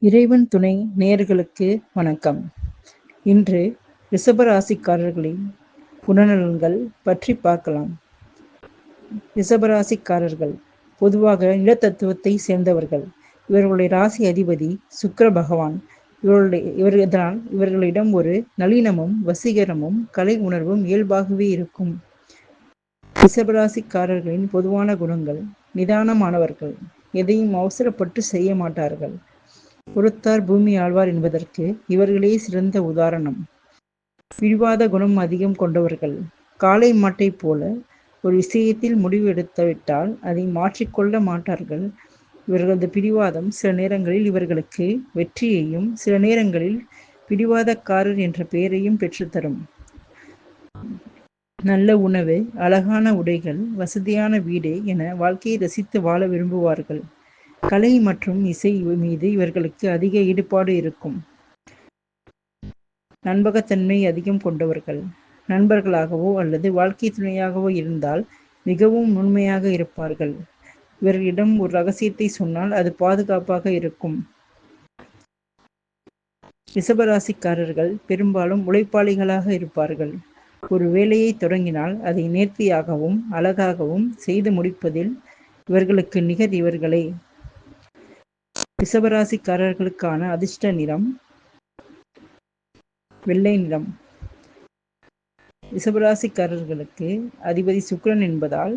இறைவன் துணை நேயர்களுக்கு வணக்கம். இன்று ரிஷபராசிக்காரர்களின் குணநலன்கள் பற்றி பார்க்கலாம். ரிஷபராசிக்காரர்கள் பொதுவாக நிலத்தத்துவத்தை சேர்ந்தவர்கள். இவர்களுடைய ராசி அதிபதி சுக்கிர பகவான். இவர்களிடம் ஒரு நளினமும் வசீகரமும் கலை உணர்வும் இயல்பாகவே இருக்கும். ரிஷபராசிக்காரர்களின் பொதுவான குணங்கள்: நிதானமானவர்கள், எதையும் அவசரப்பட்டு செய்ய மாட்டார்கள். பொறுத்தார் பூமி ஆழ்வார் என்பதற்கு இவர்களே சிறந்த உதாரணம். பிடிவாத குணம் அதிகம் கொண்டவர்கள். காளை மாட்டை போல ஒரு விஷயத்தில் முடிவு எடுத்துவிட்டால் அதை மாற்றிக்கொள்ள மாட்டார்கள். இவர்களது பிடிவாதம் சில நேரங்களில் இவர்களுக்கு வெற்றியையும் சில நேரங்களில் பிடிவாதக்காரர் என்ற பெயரையும் பெற்றுத்தரும். நல்ல உணவு, அழகான உடைகள், வசதியான வீடு என வாழ்க்கையை ரசித்து வாழ விரும்புவார்கள். கலை மற்றும் இசை மீது இவர்களுக்கு அதிக ஈடுபாடு இருக்கும். நம்பகத்தன்மை அதிகம் கொண்டவர்கள். நண்பர்களாகவோ அல்லது வாழ்க்கை துணையாகவோ இருந்தால் மிகவும் நுண்மையாக இருப்பார்கள். இவர்களிடம் ஒரு ரகசியத்தை சொன்னால் அது பாதுகாப்பாக இருக்கும். ரிஷபராசிக்காரர்கள் பெரும்பாலும் உழைப்பாளிகளாக இருப்பார்கள். ஒரு வேலையை தொடங்கினால் அதை நேர்த்தியாகவும் அழகாகவும் செய்து முடிப்பதில் இவர்களுக்கு நிகர் இவர்களே. ரிஷபராசிக்காரர்களுக்கான அதிர்ஷ்ட நிறம் வெள்ளை நிறம். ரிஷபராசிக்காரர்களுக்கு அதிபதி சுக்கிரன் என்பதால்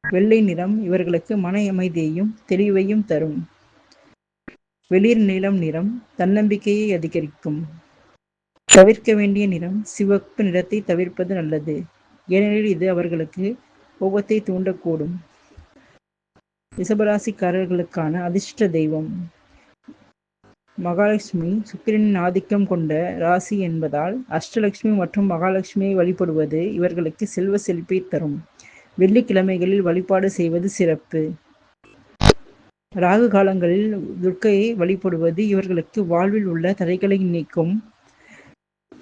வெள்ளை நிறம் இவர்களுக்கு மன அமைதியையும் தெளிவையும் தரும். வெளிர் நீலம் நிறம் தன்னம்பிக்கையை அதிகரிக்கும். தவிர்க்க வேண்டிய நிறம் சிவப்பு நிறத்தை தவிர்ப்பது நல்லது, ஏனெனில் இது அவர்களுக்கு கோபத்தை தூண்டக்கூடும். ரிஷபராசிக்காரர்களுக்கான அதிர்ஷ்ட தெய்வம் மகாலட்சுமி. சுக்கிரனின் ஆதிக்கம் கொண்ட ராசி என்பதால் அஷ்டலட்சுமி மற்றும் மகாலட்சுமியை வழிபடுவது இவர்களுக்கு செல்வ செழிப்பை தரும். வெள்ளிக்கிழமைகளில் வழிபாடு செய்வது சிறப்பு. ராகு காலங்களில் துர்க்கையை வழிபடுவது இவர்களுக்கு வாழ்வில் உள்ள தடைகளை நீக்கும்.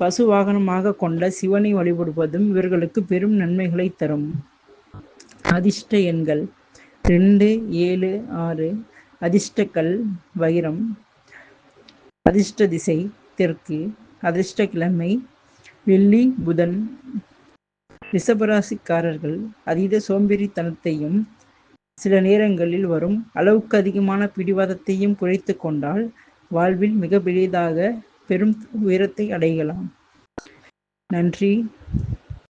பசு வாகனமாக கொண்ட சிவனை வழிபடுவதும் இவர்களுக்கு பெரும் நன்மைகளை தரும். அதிர்ஷ்ட எண்கள் 2, 7, 6. அதிர்ஷ்டக்கல் வைரம். அதிர்ஷ்ட திசை தெற்கு. அதிர்ஷ்ட கிழமை வெள்ளி, புதன். ரிஷபராசிக்காரர்கள் அதீத சோம்பேறித்தனத்தையும் சில நேரங்களில் வரும் அளவுக்கு அதிகமான பிடிவாதத்தையும் குறைத்து கொண்டால் வாழ்வில் மிக பெரிதாக பெரும் உயரத்தை அடையலாம். நன்றி.